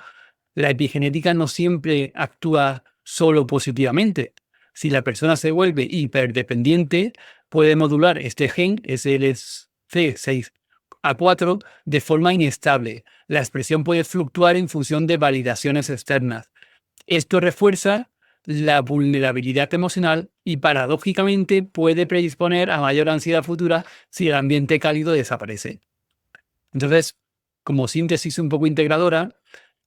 S1: la epigenética no siempre actúa solo positivamente. Si la persona se vuelve hiperdependiente, puede modular este gen SLC6A4 de forma inestable. La expresión puede fluctuar en función de validaciones externas. Esto refuerza la vulnerabilidad emocional y paradójicamente puede predisponer a mayor ansiedad futura si el ambiente cálido desaparece. Entonces, como síntesis un poco integradora,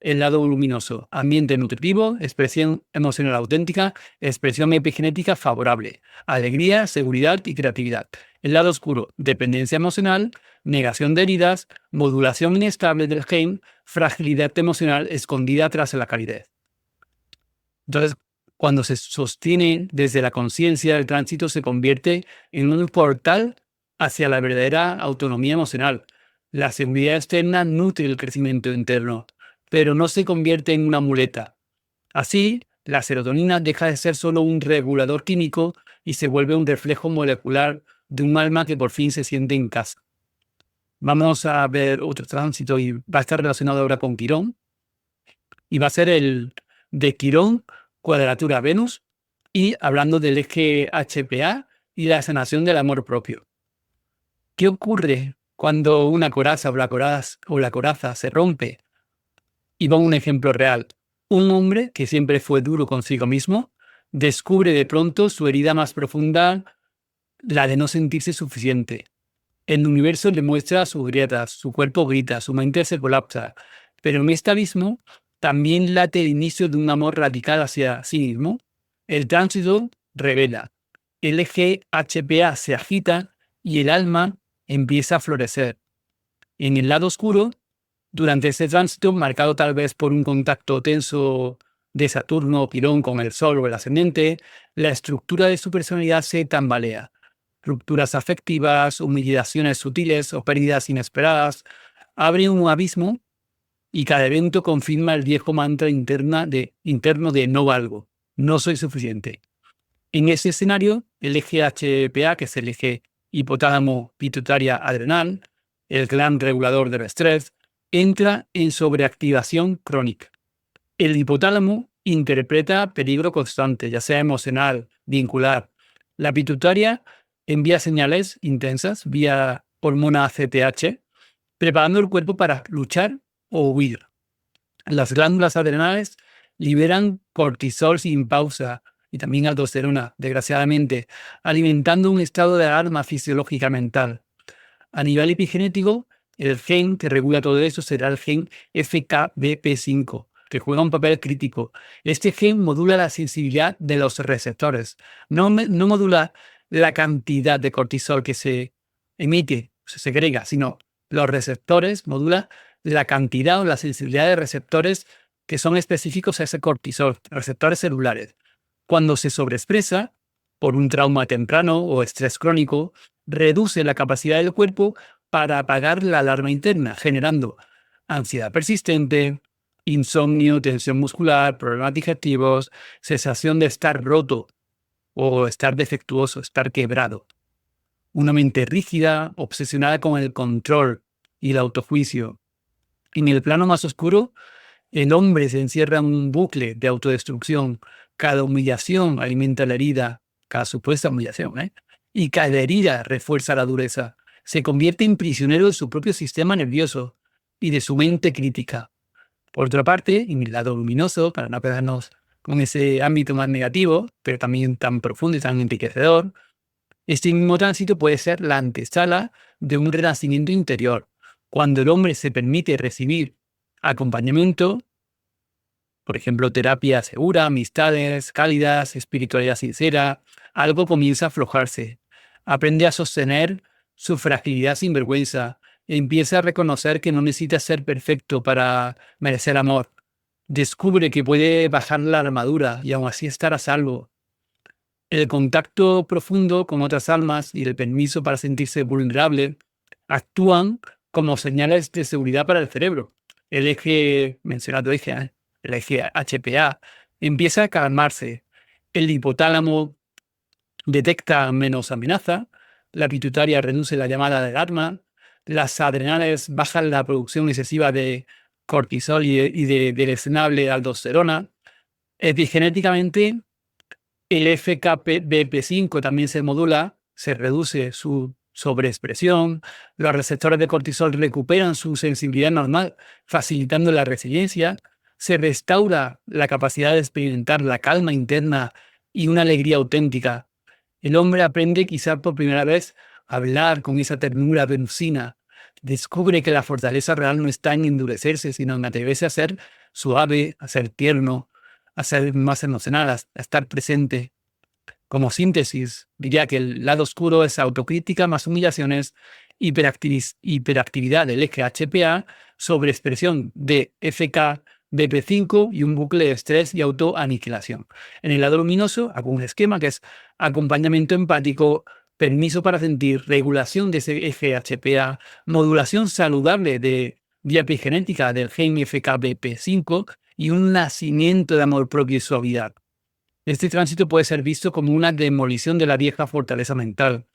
S1: el lado luminoso, ambiente nutritivo, expresión emocional auténtica, expresión epigenética favorable, alegría, seguridad y creatividad. El lado oscuro, dependencia emocional, negación de heridas, modulación inestable del gen, fragilidad emocional escondida tras la calidez. Entonces, cuando se sostiene desde la conciencia, el tránsito se convierte en un portal hacia la verdadera autonomía emocional. La seguridad externa nutre el crecimiento interno, pero no se convierte en una muleta. Así, la serotonina deja de ser solo un regulador químico y se vuelve un reflejo molecular de un alma que por fin se siente en casa. Vamos a ver otro tránsito y va a estar relacionado ahora con Quirón. Y va a ser el de Quirón, cuadratura Venus, y hablando del eje HPA y la sanación del amor propio. ¿Qué ocurre cuando una coraza o la coraza se rompe? Y pongo un ejemplo real. Un hombre que siempre fue duro consigo mismo descubre de pronto su herida más profunda, la de no sentirse suficiente. El universo le muestra sus grietas, su cuerpo grita, su mente se colapsa. Pero en este abismo también late el inicio de un amor radical hacia sí mismo. El tránsito revela. El eje HPA se agita y el alma empieza a florecer. En el lado oscuro, durante este tránsito, marcado tal vez por un contacto tenso de Saturno o Quirón con el Sol o el ascendente, la estructura de su personalidad se tambalea. Rupturas afectivas, humillaciones sutiles o pérdidas inesperadas abren un abismo y cada evento confirma el viejo mantra interno de no valgo. no soy suficiente. En ese escenario, el eje HPA, que es el eje hipotálamo pituitaria adrenal, el gran regulador del estrés, entra en sobreactivación crónica. El hipotálamo interpreta peligro constante, ya sea emocional, vincular. La pituitaria envía señales intensas vía hormona ACTH, preparando el cuerpo para luchar o huir. Las glándulas adrenales liberan cortisol sin pausa y también aldosterona, desgraciadamente, alimentando un estado de alarma fisiológica mental. A nivel epigenético, el gen que regula todo eso será el gen FKBP5, que juega un papel crítico. Este gen modula la sensibilidad de los receptores, no modula la cantidad de cortisol que se emite, se segrega, sino los receptores modula la cantidad o la sensibilidad de receptores que son específicos a ese cortisol, receptores celulares. Cuando se sobreexpresa por un trauma temprano o estrés crónico, reduce la capacidad del cuerpo para apagar la alarma interna, generando ansiedad persistente, insomnio, tensión muscular, problemas digestivos, sensación de estar roto o estar defectuoso, estar quebrado. Una mente rígida, obsesionada con el control y el autojuicio. En el plano más oscuro, el hombre se encierra en un bucle de autodestrucción. Cada humillación alimenta la herida, cada supuesta humillación, y cada herida refuerza la dureza. Se convierte en prisionero de su propio sistema nervioso y de su mente crítica. Por otra parte, en el lado luminoso, para no quedarnos con ese ámbito más negativo, pero también tan profundo y tan enriquecedor, este mismo tránsito puede ser la antesala de un renacimiento interior, cuando el hombre se permite recibir acompañamiento, por ejemplo, terapia segura, amistades cálidas, espiritualidad sincera, algo comienza a aflojarse. Aprende a sostener su fragilidad sin vergüenza. Empieza a reconocer que no necesita ser perfecto para merecer amor. Descubre que puede bajar la armadura y aún así estar a salvo. El contacto profundo con otras almas y el permiso para sentirse vulnerable actúan como señales de seguridad para el cerebro. El eje, mencionado eje, el eje HPA, empieza a calmarse. El hipotálamo detecta menos amenaza, la pituitaria reduce la llamada de alarma, las adrenales bajan la producción excesiva de cortisol y de desnable aldosterona. Epigenéticamente, el FKBP5 también se modula, se reduce su sobreexpresión, los receptores de cortisol recuperan su sensibilidad normal, facilitando la resiliencia, se restaura la capacidad de experimentar la calma interna y una alegría auténtica. El hombre aprende quizá por primera vez a hablar con esa ternura venusina, descubre que la fortaleza real no está en endurecerse, sino en atreverse a ser suave, a ser tierno, a ser más emocional, a estar presente. Como síntesis, diría que el lado oscuro es autocrítica más humillaciones, hiperactividad del eje HPA, sobreexpresión de FKBP5 y un bucle de estrés y autoaniquilación. En el lado luminoso hago un esquema que es acompañamiento empático, permiso para sentir, regulación de ese eje HPA, modulación saludable de vía epigenética del gen FKBP5 y un nacimiento de amor propio y suavidad. Este tránsito puede ser visto como una demolición de la vieja fortaleza mental,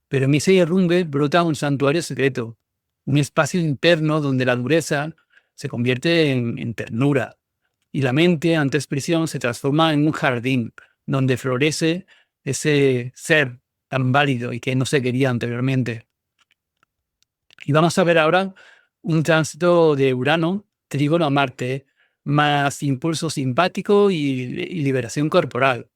S1: pero en ese derrumbe brota un santuario secreto, un espacio interno donde la dureza se convierte en ternura y la mente ante expresión se transforma en un jardín donde florece ese ser tan válido y que no se quería anteriormente. Y vamos a ver ahora un tránsito de Urano, trígono a Marte, más impulso simpático y liberación corporal.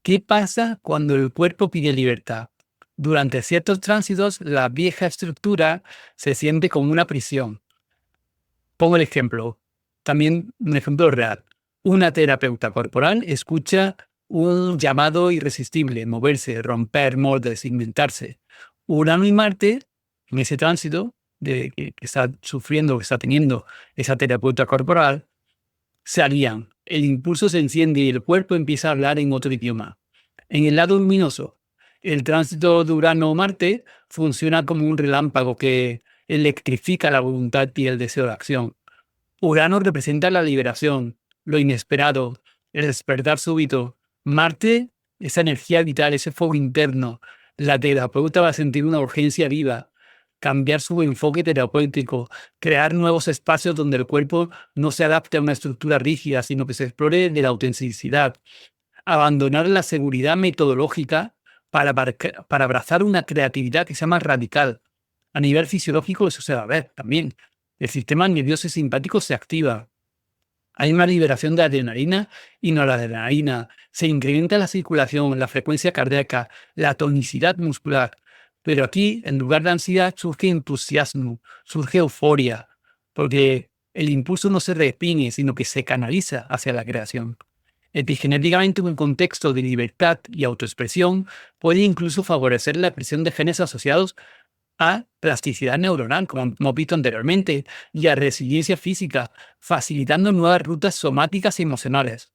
S1: ¿Qué pasa cuando el cuerpo pide libertad? Durante ciertos tránsitos, la vieja estructura se siente como una prisión. Pongo el ejemplo, también un ejemplo real. Una terapeuta corporal escucha un llamado irresistible, moverse, romper moldes, inventarse. Urano y Marte, en ese tránsito que está sufriendo, que está teniendo esa terapeuta corporal, se alían. El impulso se enciende y el cuerpo empieza a hablar en otro idioma. En el lado luminoso, el tránsito de Urano-Marte funciona como un relámpago que electrifica la voluntad y el deseo de acción. Urano representa la liberación, lo inesperado, el despertar súbito. Marte, esa energía vital, ese fuego interno. La terapeuta va a sentir una urgencia viva, cambiar su enfoque terapéutico, crear nuevos espacios donde el cuerpo no se adapte a una estructura rígida, sino que se explore de la autenticidad, abandonar la seguridad metodológica para abrazar una creatividad que sea más radical. A nivel fisiológico eso se va a ver también. El sistema nervioso simpático se activa. Hay una liberación de adrenalina y noradrenalina. Se incrementa la circulación, la frecuencia cardíaca, la tonicidad muscular. Pero aquí, en lugar de ansiedad, surge entusiasmo, surge euforia, porque el impulso no se reprime, sino que se canaliza hacia la creación. Epigenéticamente, un contexto de libertad y autoexpresión puede incluso favorecer la expresión de genes asociados a plasticidad neuronal, como hemos visto anteriormente, y a resiliencia física, facilitando nuevas rutas somáticas y emocionales.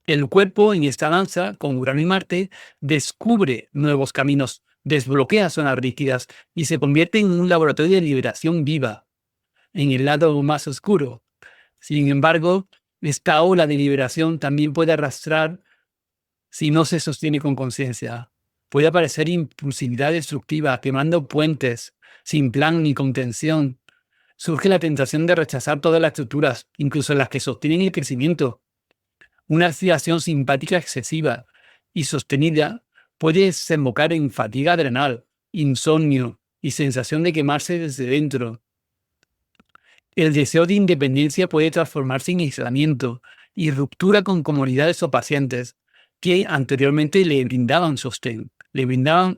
S1: El cuerpo, en esta danza, con Urano y Marte, descubre nuevos caminos, desbloquea zonas rígidas y se convierte en un laboratorio de liberación viva, en el lado más oscuro. Sin embargo, esta ola de liberación también puede arrastrar si no se sostiene con conciencia. Puede aparecer impulsividad destructiva, quemando puentes, sin plan ni contención. Surge la tentación de rechazar todas las estructuras, incluso las que sostienen el crecimiento. Una activación simpática excesiva y sostenida puede desembocar en fatiga adrenal, insomnio y sensación de quemarse desde dentro. El deseo de independencia puede transformarse en aislamiento y ruptura con comunidades o pacientes que anteriormente le brindaban sostén, le brindaban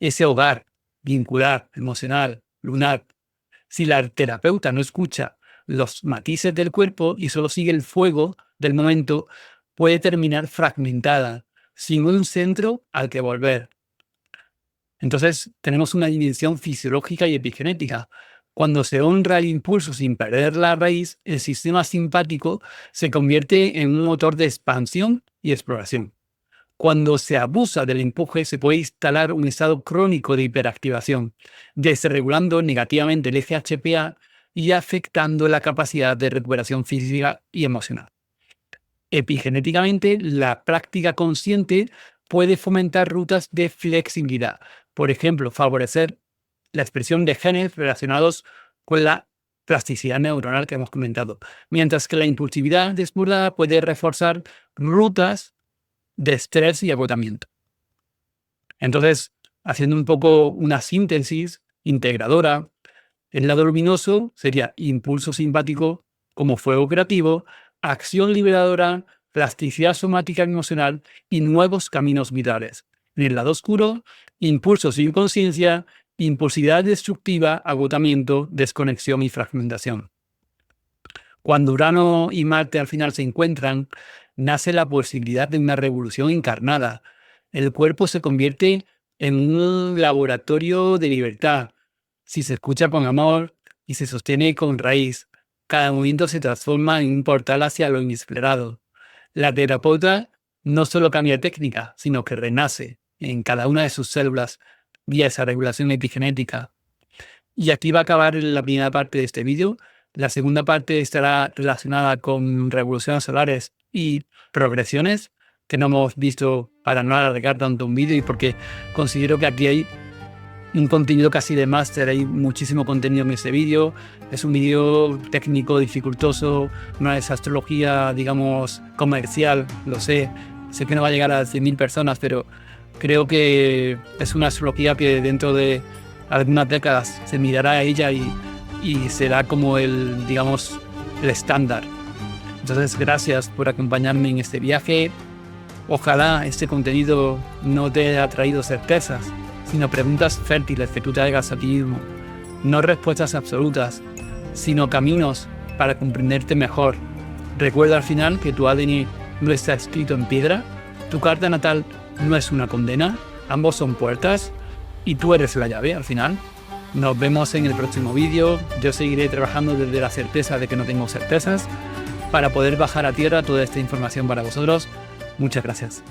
S1: ese hogar vincular, emocional, lunar. Si la terapeuta no escucha los matices del cuerpo y solo sigue el fuego del momento, puede terminar fragmentada, sin un centro al que volver. Entonces tenemos una dimensión fisiológica y epigenética. Cuando se honra el impulso sin perder la raíz, el sistema simpático se convierte en un motor de expansión y exploración. Cuando se abusa del empuje, se puede instalar un estado crónico de hiperactivación, desregulando negativamente el eje HPA y afectando la capacidad de recuperación física y emocional. Epigenéticamente, la práctica consciente puede fomentar rutas de flexibilidad. Por ejemplo, favorecer la expresión de genes relacionados con la plasticidad neuronal que hemos comentado, mientras que la impulsividad desbordada puede reforzar rutas de estrés y agotamiento. Entonces, haciendo un poco una síntesis integradora, el lado luminoso sería impulso simpático como fuego creativo, acción liberadora, plasticidad somática y emocional y nuevos caminos vitales. En el lado oscuro, impulso sin conciencia, impulsividad destructiva, agotamiento, desconexión y fragmentación. Cuando Urano y Marte al final se encuentran, nace la posibilidad de una revolución encarnada. El cuerpo se convierte en un laboratorio de libertad. Si se escucha con amor y se sostiene con raíz, cada movimiento se transforma en un portal hacia lo inesperado. La terapeuta no solo cambia técnica, sino que renace en cada una de sus células vía esa regulación epigenética. Y aquí va a acabar la primera parte de este vídeo. La segunda parte estará relacionada con revoluciones solares y progresiones, que no hemos visto para no alargar tanto un vídeo y porque considero que aquí hay un contenido casi de máster, hay muchísimo contenido en este vídeo. Es un vídeo técnico, dificultoso, no es astrología, digamos, comercial, lo sé. Sé que no va a llegar a 100.000 personas, pero creo que es una astrología que dentro de algunas décadas se mirará a ella y será como el, digamos, el estándar. Entonces, gracias por acompañarme en este viaje. Ojalá este contenido no te haya traído certezas, sino preguntas fértiles que tú te hagas a ti mismo. No respuestas absolutas, sino caminos para comprenderte mejor. Recuerda al final que tu ADN no está escrito en piedra, tu carta natal no es una condena, ambos son puertas y tú eres la llave al final. Nos vemos en el próximo vídeo. Yo seguiré trabajando desde la certeza de que no tengo certezas para poder bajar a tierra toda esta información para vosotros. Muchas gracias.